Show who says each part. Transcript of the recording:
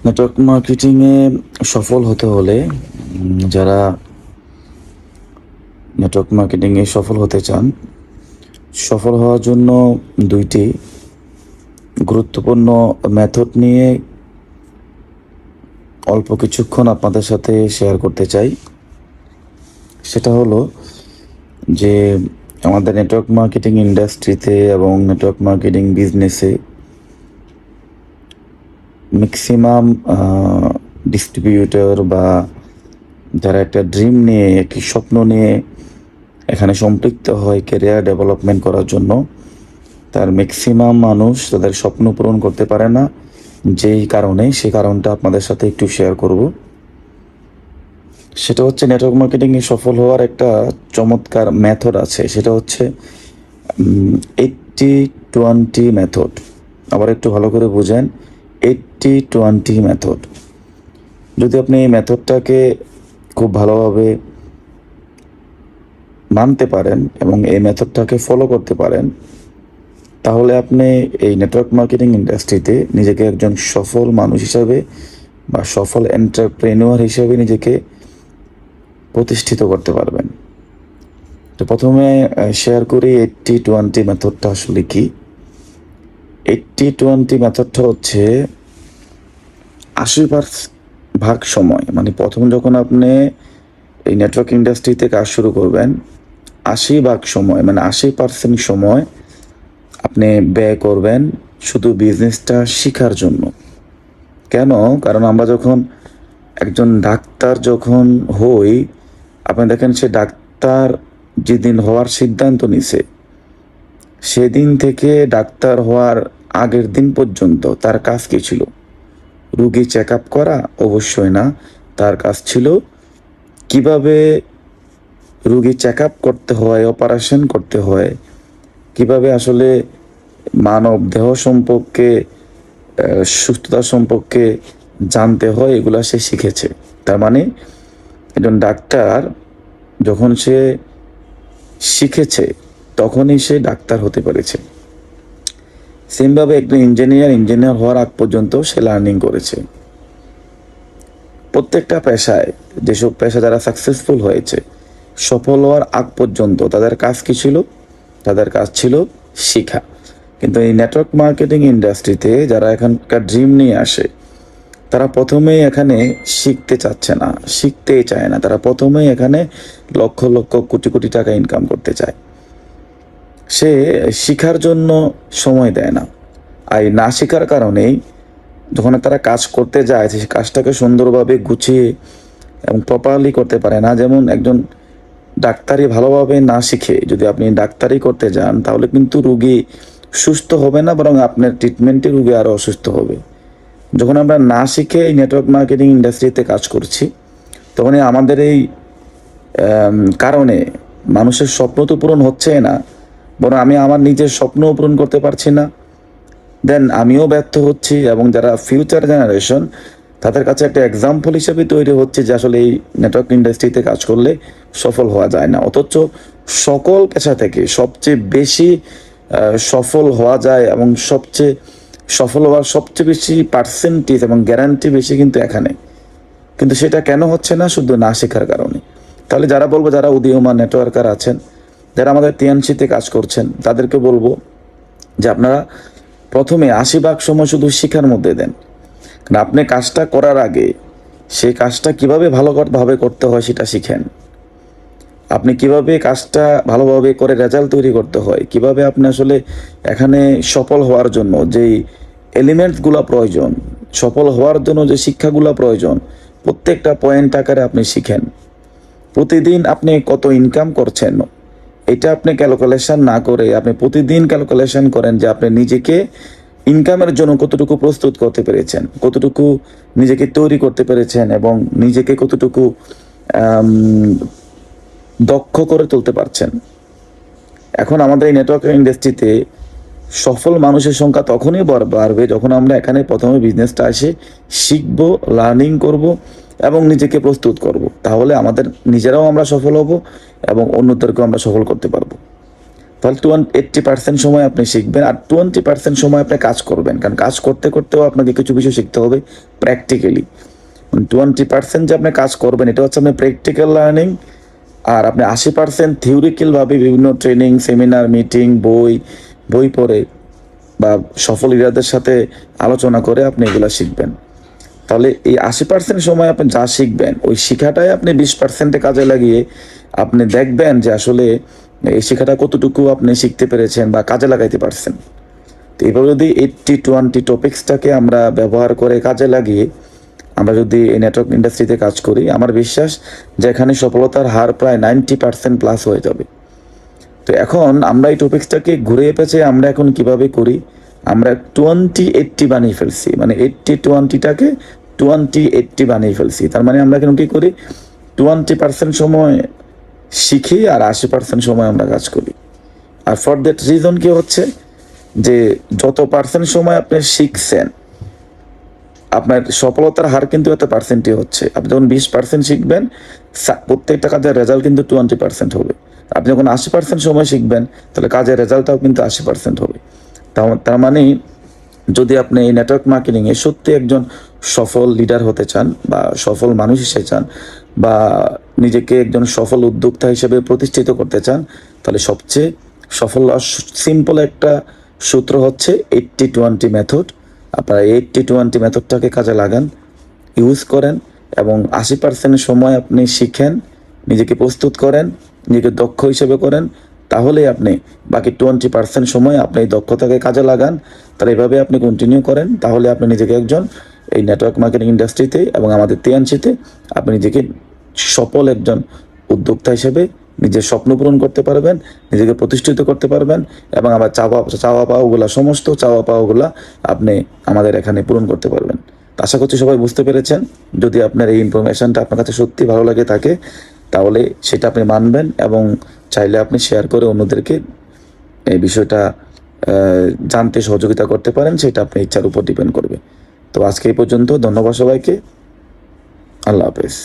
Speaker 1: Network মার্কেটিংয়ে সফল হতে হলে যারা নেটওয়ার্ক মার্কেটিংয়ে সফল হতে চান, সফল হওয়ার জন্য দুইটি গুরুত্বপূর্ণ মেথড নিয়ে অল্প কিছুক্ষণ আপনাদের সাথে শেয়ার করতে চাই। সেটা হলো যে আমাদের নেটওয়ার্ক মার্কেটিং ইন্ডাস্ট্রিতে এবং নেটওয়ার্ক মার্কেটিং বিজনেসে ম্যাক্সিমাম ডিস্ট্রিবিউটর বা যারা একটা ড্রিম নিয়ে, একটি স্বপ্ন নিয়ে এখানে সম্পৃক্ত হয় ক্যারিয়ার ডেভেলপমেন্ট করার জন্য, তার ম্যাক্সিমাম মানুষ তাদের স্বপ্ন পূরণ করতে পারে না। যেই কারণে, সেই কারণটা আপনাদের সাথে একটু শেয়ার করব। সেটা হচ্ছে নেটওয়ার্ক মার্কেটিংয়ে সফল হওয়ার একটা চমৎকার মেথড আছে, সেটা হচ্ছে 80-20 মেথড। আবার একটু ভালো করে বুঝেন, 80-20 মেথড। যদি আপনি এই মেথডটাকে খুব ভালোভাবে মানতে পারেন এবং এই মেথডটাকে ফলো করতে পারেন, তাহলে আপনি এই নেটওয়ার্ক মার্কেটিং ইন্ডাস্ট্রিতে নিজেকে একজন সফল মানুষ হিসাবে বা সফল এন্টারপ্রেনিউর হিসেবে নিজেকে প্রতিষ্ঠিত করতে পারবেন। তো প্রথমে শেয়ার করি 80-20 মেথডটা আসলে কি। 80-20 মেথডটা হচ্ছে 80% সময়, মানে প্রথম যখন আপনি এই নেটওয়ার্ক ইন্ডাস্ট্রিতে কাজ শুরু করবেন, 80% সময় মানে 80% সময় আপনি ব্যয় করবেন শুধু বিজনেসটা শেখার জন্য। কেন? কারণ আমরা যখন একজন ডাক্তার যখন হই, আপনি দেখেন সে ডাক্তার যেদিন হওয়ার সিদ্ধান্ত নিছে, সেদিন থেকে ডাক্তার হওয়ার আগের দিন পর্যন্ত তার কাজ কী ছিল? রুগী চেক আপ করা? অবশ্যই না। তার কাজ ছিল কিভাবে রুগী চেক আপ করতে হয়, অপারেশন করতে হয়, কিভাবে আসলে মানব দেহ সম্পর্কে, সুস্থতা সম্পর্কে জানতে হয়, এগুলা সে শিখেছে। তার মানে একজন ডাক্তার যখন সে শিখেছে, তখনই সে ডাক্তার হতে পেরেছে। সেমভাবে একজন ইঞ্জিনিয়ার হওয়ার আগ পর্যন্ত সে লার্নিং করেছে। প্রত্যেকটা পেশায়, যেসব পেশা যারা সাকসেসফুল হয়েছে, সফল হওয়ার আগ পর্যন্ত তাদের কাজ কী ছিল? তাদের কাজ ছিল শেখা। কিন্তু এই নেটওয়ার্ক মার্কেটিং ইন্ডাস্ট্রিতে যারা এখানকার ড্রিম নিয়ে আসে, তারা প্রথমেই এখানে শিখতে চাচ্ছে না, শিখতেই চায় না। তারা প্রথমেই এখানে লক্ষ লক্ষ কোটি কোটি টাকা ইনকাম করতে চায়। সে শিখার জন্য সময় দেয় না। আর না শেখার কারণেই যখন তারা কাজ করতে যায়, সে কাজটাকে সুন্দরভাবে গুছিয়ে এবং প্রপারলি করতে পারে না। যেমন একজন ডাক্তারি ভালোভাবে না শিখে যদি আপনি ডাক্তারি করতে যান, তাহলে কিন্তু রুগী সুস্থ হবে না, বরং আপনার ট্রিটমেন্টে রুগী আরও অসুস্থ হবে। যখন আমরা না শিখে এই নেটওয়ার্ক মার্কেটিং ইন্ডাস্ট্রিতে কাজ করছি, তখন আমাদের এই কারণে মানুষের স্বপ্ন তো পূরণ হচ্ছে না, বরং আমি আমার নিজের স্বপ্নও পূরণ করতে পারছি না। দেন আমিও ব্যর্থ হচ্ছি, এবং যারা ফিউচার জেনারেশন, তাদের কাছে একটা এক্সাম্পল হিসেবে তৈরি হচ্ছে যে আসলে এই নেটওয়ার্ক ইন্ডাস্ট্রিতে কাজ করলে সফল হওয়া যায় না। অথচ সকল পেশা থেকে সবচেয়ে বেশি সফল হওয়া যায়, এবং সবচেয়ে সফল হওয়ার সবচেয়ে বেশি পার্সেন্টেজ এবং গ্যারান্টি বেশি কিন্তু এখানে। কিন্তু সেটা কেন হচ্ছে না? শুধু না শেখার কারণে। তাহলে যারা বলবো, যারা উদীয়মান নেটওয়ার্কার আছেন, যারা আমাদের টিএনসিতে কাজ করছেন, তাদেরকে বলবো যে আপনারা প্রথমে 80% সময় শুধু শেখার মধ্যে দেন। কারণ আপনি কাজটা করার আগে সেই কাজটা কীভাবে ভালোভাবে করতে হয় সেটা শিখেন। আপনি কিভাবে কাজটা ভালোভাবে করে রেজাল্ট তৈরি করতে হয়, কিভাবে আপনি আসলে এখানে সফল হওয়ার জন্য যেই এলিমেন্টসগুলো প্রয়োজন, সফল হওয়ার জন্য যে শিক্ষাগুলো প্রয়োজন, প্রত্যেকটা পয়েন্ট আকারে আপনি শিখেন। প্রতিদিন আপনি কত ইনকাম করছেন, এটা আপনি ক্যালকুলেশন না করে আপনি প্রতিদিন ক্যালকুলেশন করেন যে আপনি নিজেকে ইনকামের জন্য কতটুকু প্রস্তুত করতে পেরেছেন, কতটুকু নিজেকে তৈরি করতে পেরেছেন, এবং নিজেকে কতটুকু দক্ষ করে তুলতে পারছেন। এখন আমাদের এই নেটওয়ার্ক ইন্ডাস্ট্রিতে সফল মানুষের সংখ্যা তখনই বাড়বে যখন আমরা এখানে প্রথমে বিজনেসটা এসে শিখব, লার্নিং করব এবং নিজেকে প্রস্তুত করব। তাহলে আমাদের নিজেরাও আমরা সফল হব এবং অন্যদেরকেও আমরা সফল করতে পারবো। তাহলে 80% সময় আপনি শিখবেন, আর 20% সময় আপনি কাজ করবেন, কারণ কাজ করতে করতেও আপনাকে কিছু বিষয় শিখতে হবে প্র্যাকটিক্যালি। 20% যে আপনি কাজ করবেন এটা হচ্ছে আপনার প্র্যাকটিক্যাল লার্নিং, আর আপনি 80% থিওরিক্যালভাবে বিভিন্ন ট্রেনিং, সেমিনার, মিটিং, বই পড়ে বা সফল লিডারদের সাথে আলোচনা করে আপনি এগুলো শিখবেন। তাহলে এই 80% সময় আপনি যা শিখবেন ওই শিখাটাই আপনি 20% কাজে লাগিয়ে আপনি দেখবেন যে আসলে এই শিখাটা কতটুকু আপনি শিখতে পেরেছেন বা কাজে লাগাইতে পারছেন। তো এইভাবে যদি 80-20 টপিক্সটাকে আমরা ব্যবহার করে কাজে লাগিয়ে আমরা যদি এই নেটওয়ার্ক ইন্ডাস্ট্রিতে কাজ করি, আমার বিশ্বাস যে এখানে সফলতার হার প্রায় 90% প্লাস হয়ে যাবে। তো এখন আমরা এই টপিক্সটাকে ঘুরে পেঁচে আমরা এখন কিভাবে করি, আমরা 20-80 বানিয়ে ফেলছি, মানে 80-20টাকে 20-80 বানিয়ে ফেলছি। তার মানে আমরা এখন কি করি, 20% সময় শিখি আর 80% সময় আমরা কাজ করি। আর ফর দ্যাট রিজন কি হচ্ছে যে যত পার্সেন্ট সময় আপনি শিখছেন আপনার সফলতার হার কিন্তু এত পার্সেন্টই হচ্ছে। আপনি যখন 20% শিখবেন প্রত্যেকটা কাজের রেজাল্ট কিন্তু 20% হবে। আপনি যখন 80% সময় শিখবেন তাহলে কাজের রেজাল্টটাও কিন্তু 80% হবে। তার মানে যদি আপনি এই নেটওয়ার্ক মার্কেটিংয়ে সত্যি একজন সফল লিডার হতে চান বা সফল মানুষ হিসেবে চান বা নিজেকে একজন সফল উদ্যোক্তা হিসেবে প্রতিষ্ঠিত করতে চান, তাহলে সবচেয়ে সফল সিম্পল একটা সূত্র হচ্ছে 80-20 মেথড। আপনারা 80-20 মেথডটাকে কাজে লাগান, ইউজ করেন এবং 80% সময় আপনি শিখেন, নিজেকে প্রস্তুত করেন, নিজেকে দক্ষ হিসেবে করেন, তাহলে আপনি বাকি 20% সময় আপনি এই দক্ষতাকে কাজে লাগান। তাহলে এভাবে আপনি কন্টিনিউ করেন, তাহলে আপনি নিজেকে একজন এই নেটওয়ার্ক মার্কেটিং ইন্ডাস্ট্রিতে এবং আমাদের তিয়ানচিতে আপনি নিজেকে সফল একজন উদ্যোক্তা হিসেবে নিজের স্বপ্ন পূরণ করতে পারবেন, নিজেকে প্রতিষ্ঠিত করতে পারবেন এবং আবার চাওয়া পাওয়াগুলা, সমস্ত চাওয়া পাওয়াগুলা আপনি আমাদের এখানে পূরণ করতে পারবেন। আশা করছি সবাই বুঝতে পেরেছেন। যদি আপনার এই ইনফরমেশনটা আপনার কাছে সত্যি ভালো লাগে থাকে তাহলে সেটা আপনি মানবেন এবং চাইলে আপনি শেয়ার করে অন্যদেরকে এই বিষয়টা জানতে সহযোগিতা করতে পারেন, সেটা আপনার ইচ্ছার উপর ডিপেন্ড করবে। তো আজকে এই পর্যন্ত, ধন্যবাদ সবাইকে, আল্লাহ হাফেজ।